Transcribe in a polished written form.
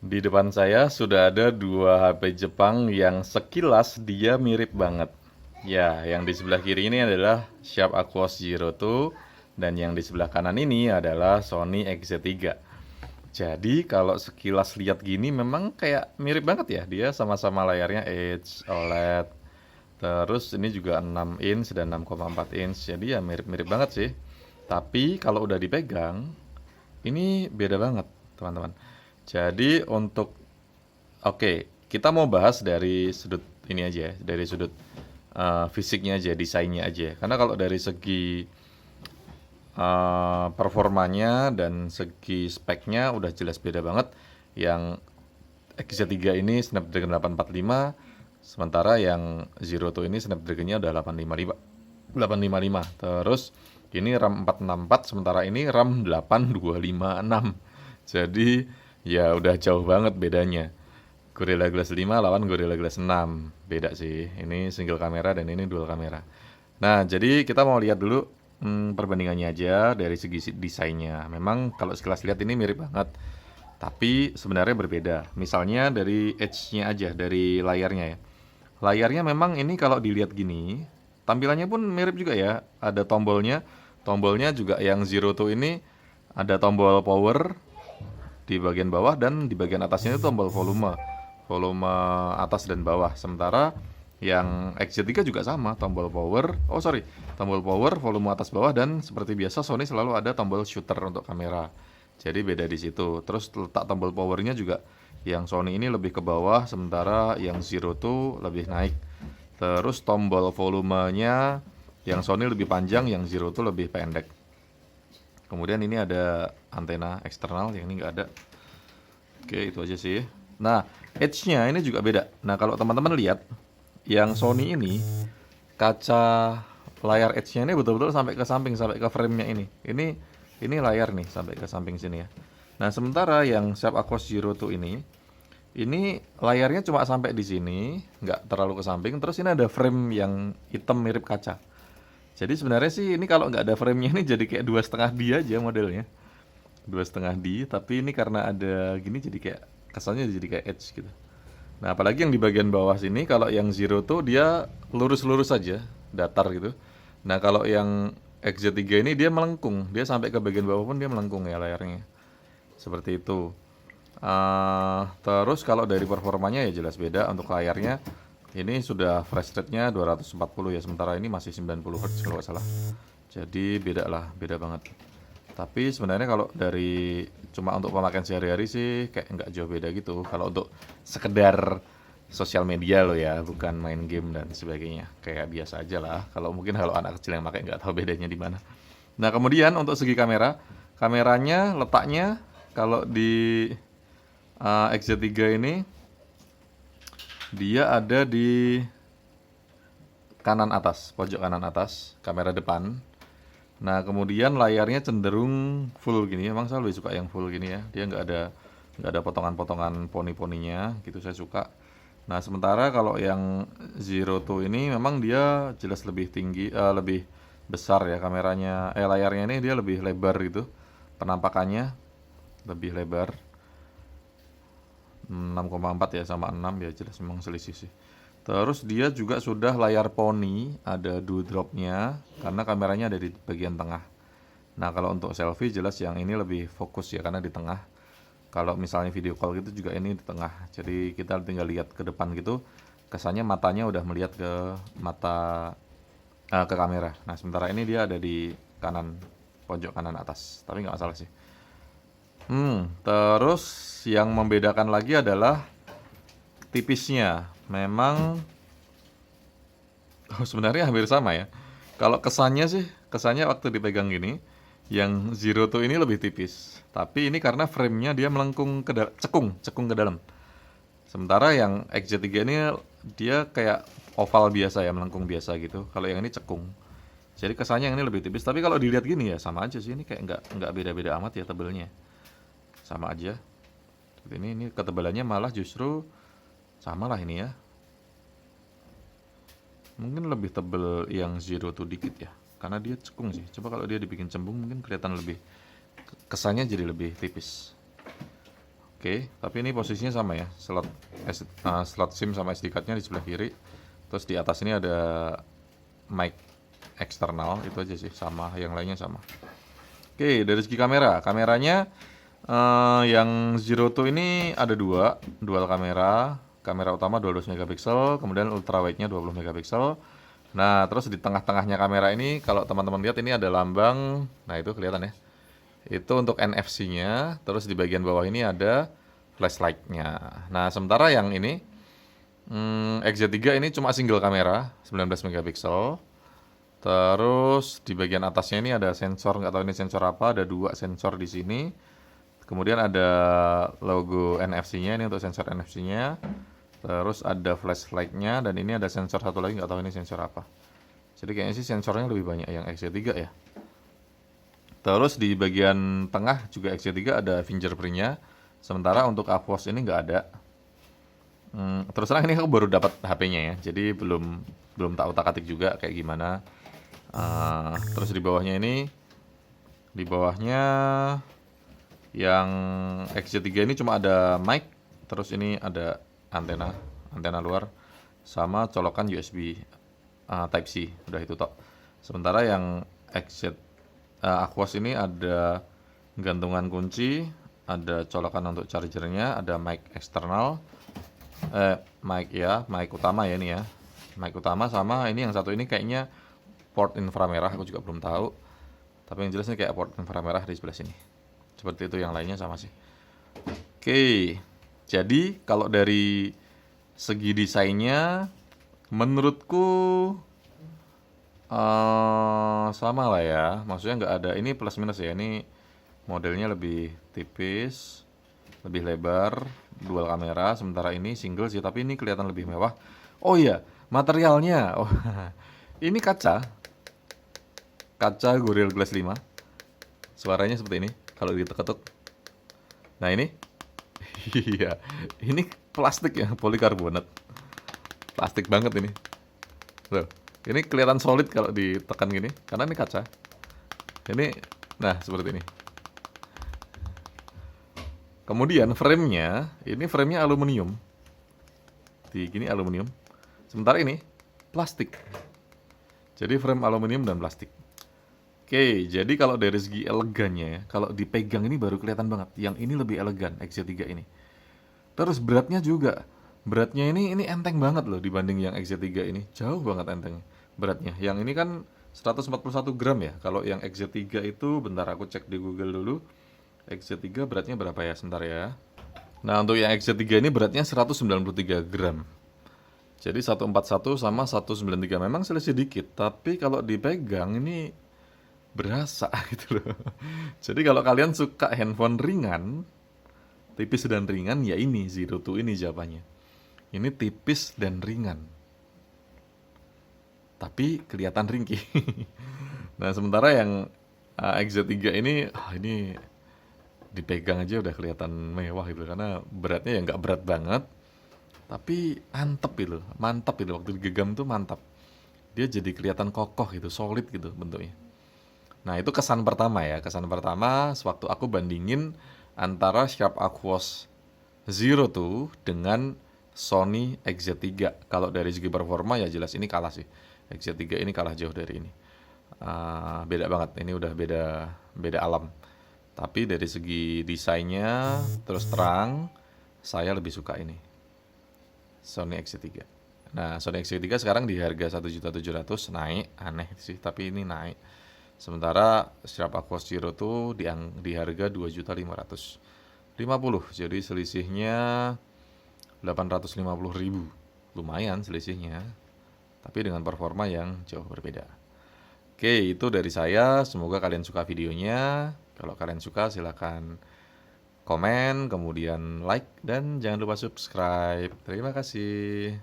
Di depan saya sudah ada dua HP Jepang yang sekilas dia mirip banget. Ya, yang di sebelah kiri ini adalah Sharp Aquos Zero 2 dan yang di sebelah kanan ini adalah Sony XZ3. Jadi kalau sekilas lihat gini memang kayak mirip banget ya. Dia sama-sama layarnya Edge OLED. Terus ini juga 6 inch dan 6,4 inch. Jadi ya mirip-mirip banget sih. Tapi kalau udah dipegang, ini beda banget, teman-teman. Jadi untuk oke, kita mau bahas dari sudut ini aja ya, dari sudut fisiknya aja, desainnya aja. Karena kalau dari segi performanya dan segi speknya udah jelas beda banget. Yang XZ3 ini Snapdragon 845, sementara yang Zero 2 ini Snapdragon-nya udah 855. 855. Terus ini RAM 464, sementara ini RAM 8256. Jadi ya udah jauh banget bedanya. Gorilla Glass 5 lawan Gorilla Glass 6. Beda sih. Ini single kamera dan ini dual kamera. Nah, jadi kita mau lihat dulu perbandingannya aja dari segi desainnya. Memang kalau sekilas lihat ini mirip banget. Tapi sebenarnya berbeda. Misalnya dari edge-nya aja, dari layarnya ya. Layarnya memang ini kalau dilihat gini, tampilannya pun mirip juga ya. Ada tombolnya. Tombolnya juga yang Zero 2 ini ada tombol power di bagian bawah dan di bagian atasnya itu tombol volume. Volume atas dan bawah. Sementara yang XZ3 juga sama, tombol power. Oh sorry, tombol power, volume atas bawah dan seperti biasa Sony selalu ada tombol shooter untuk kamera. Jadi beda di situ. Terus letak tombol powernya juga yang Sony ini lebih ke bawah, sementara yang Zero 2 lebih naik. Terus tombol volumenya yang Sony lebih panjang, yang Zero 2 lebih pendek. Kemudian ini ada antena eksternal, yang ini nggak ada. Oke, itu aja sih. Nah, edge-nya ini juga beda. Nah, kalau teman-teman lihat, yang Sony ini kaca layar edge-nya ini betul-betul sampai ke samping, sampai ke frame-nya ini. Ini layar nih sampai ke samping sini ya. Nah, sementara yang Sharp Aquos Zero 2 ini layarnya cuma sampai di sini, nggak terlalu ke samping. Terus ini ada frame yang hitam mirip kaca. Jadi sebenarnya sih ini kalau nggak ada frame-nya ini jadi kayak 2,5D aja modelnya. 2,5D, tapi ini karena ada gini jadi kayak kesannya jadi kayak edge gitu. Nah, apalagi yang di bagian bawah sini kalau yang Zero tuh dia lurus-lurus saja, datar gitu. Nah, kalau yang XZ3 ini dia melengkung, dia sampai ke bagian bawah pun dia melengkung ya layarnya. Seperti itu. Terus kalau dari performanya ya jelas beda untuk layarnya. Ini sudah refresh rate-nya 240 ya, sementara ini masih 90 Hz kalau nggak salah. Jadi beda lah, beda banget. Tapi sebenarnya kalau dari cuma untuk pemakaian sehari-hari sih kayak nggak jauh beda gitu. Kalau untuk sekedar sosial media loh ya, bukan main game dan sebagainya. Kayak biasa aja lah. Kalau mungkin kalau anak kecil yang pakai nggak tahu bedanya di mana. Nah, kemudian untuk segi kamera, kameranya letaknya kalau di XZ3 ini dia ada di kanan atas, pojok kanan atas, kamera depan. Nah, kemudian layarnya cenderung full gini. Emang saya lebih suka yang full gini ya. Dia nggak ada potongan-potongan poni-poninya, gitu saya suka. Nah, sementara kalau yang Zero 2 ini memang dia jelas lebih tinggi, lebih besar ya kameranya. Layarnya ini dia lebih lebar gitu. Penampakannya lebih lebar. 6,4 ya sama 6 ya jelas memang selisih sih. Terus dia juga sudah layar poni, ada dewdropnya karena kameranya ada di bagian tengah. Nah, kalau untuk selfie jelas yang ini lebih fokus ya karena di tengah. Kalau misalnya video call gitu juga ini di tengah. Jadi kita tinggal lihat ke depan gitu, kesannya matanya udah melihat ke mata ke kamera. Nah, sementara ini dia ada di kanan pojok kanan atas. Tapi nggak masalah sih. Terus yang membedakan lagi adalah tipisnya. Memang sebenarnya hampir sama ya. Kalau kesannya sih, kesannya waktu dipegang gini, yang Zero 2 ini lebih tipis. Tapi ini karena frame-nya dia melengkung cekung ke dalam. Sementara yang XZ3 ini dia kayak oval biasa ya, melengkung biasa gitu. Kalau yang ini cekung. Jadi kesannya yang ini lebih tipis. Tapi kalau dilihat gini ya sama aja sih. Ini kayak nggak beda-beda amat ya tebelnya. Sama aja. Seperti ini ketebalannya malah justru sama lah ini ya. Mungkin lebih tebel yang Zero 2 dikit ya. Karena dia cekung sih. Coba kalau dia dibikin cembung mungkin kelihatan lebih kesannya jadi lebih tipis. Oke, tapi ini posisinya sama ya, slot SIM sama SD card-nya di sebelah kiri. Terus di atas ini ada mic eksternal, itu aja sih, sama, yang lainnya sama. Oke, dari segi kameranya yang Zero Two ini ada dual kamera. Kamera utama 12 megapiksel, kemudian ultrawide-nya 20 megapiksel. Nah, terus di tengah-tengahnya kamera ini, kalau teman-teman lihat ini ada lambang, nah itu kelihatan ya. Itu untuk NFC-nya, terus di bagian bawah ini ada flashlight-nya. Nah, sementara yang ini XZ3 ini cuma single kamera, 19 megapiksel. Terus di bagian atasnya ini ada sensor, nggak tahu ini sensor apa, ada 2 sensor di sini. Kemudian ada logo NFC-nya, ini untuk sensor NFC-nya. Terus ada flashlight-nya, dan ini ada sensor satu lagi, nggak tahu ini sensor apa. Jadi kayaknya sih sensornya lebih banyak yang XZ3 ya. Terus di bagian tengah juga XZ3 ada fingerprint-nya. Sementara untuk AFOS ini nggak ada. Terus terang ini aku baru dapat HP-nya ya, jadi belum tak utak-atik juga kayak gimana. Terus di bawahnya yang XZ3 ini cuma ada mic, terus ini ada antena luar sama colokan USB Type C, udah itu tok. Sementara yang Aquos ini ada gantungan kunci, ada colokan untuk chargernya, ada mic eksternal, mic utama ya ini ya, mic utama, sama ini yang satu ini kayaknya port inframerah, aku juga belum tahu, tapi yang jelas ini kayak port inframerah di sebelah sini. Seperti itu, yang lainnya sama sih. Oke, jadi kalau dari segi desainnya menurutku sama lah ya, maksudnya nggak ada ini plus minus ya. Ini modelnya lebih tipis, lebih lebar, dual kamera, sementara ini single sih, tapi ini kelihatan lebih mewah. Oh iya, materialnya, ini kaca Gorilla Glass 5, suaranya seperti ini kalau diketuk. Nah ini iya, ini plastik ya, polikarbonat, plastik banget ini. Loh, ini kelihatan solid kalau ditekan gini, karena ini kaca. Ini, nah seperti ini. Kemudian ini framenya aluminium. Di gini aluminium. Sementara ini plastik. Jadi frame aluminium dan plastik. Oke, jadi kalau dari segi elegannya ya, kalau dipegang ini baru kelihatan banget. Yang ini lebih elegan, XZ3 ini. Terus beratnya juga. Beratnya ini enteng banget loh dibanding yang XZ3 ini. Jauh banget enteng beratnya. Yang ini kan 141 gram ya. Kalau yang XZ3 itu, bentar aku cek di Google dulu. XZ3 beratnya berapa ya? Sebentar ya. Nah, untuk yang XZ3 ini beratnya 193 gram. Jadi 141 sama 193 memang selisih dikit, tapi kalau dipegang ini berasa gitu loh. Jadi kalau kalian suka handphone ringan, tipis dan ringan, ya ini Zero Two ini jawabannya. Ini tipis dan ringan, tapi kelihatan ringkih. Nah, sementara yang XZ3 ini dipegang aja udah kelihatan mewah gitu, karena beratnya ya nggak berat banget, tapi mantap gitu, waktu digenggam tuh mantap. Dia jadi kelihatan kokoh gitu, solid gitu bentuknya. Nah, itu kesan pertama ya. Kesan pertama sewaktu aku bandingin antara Sharp Aquos Zero Two dengan Sony XZ3. Kalau dari segi performa ya jelas ini kalah sih. XZ3 ini kalah jauh dari ini. Beda banget. Ini udah beda alam. Tapi dari segi desainnya, terus terang, saya lebih suka ini, Sony XZ3. Nah, Sony XZ3 sekarang di harga 1.700.000, naik, aneh sih, tapi ini naik. Sementara Sharp Aquos Zero tuh di harga 2.550.000. Jadi selisihnya 850.000. Lumayan selisihnya. Tapi dengan performa yang jauh berbeda. Oke, itu dari saya. Semoga kalian suka videonya. Kalau kalian suka silakan komen, kemudian like, dan jangan lupa subscribe. Terima kasih.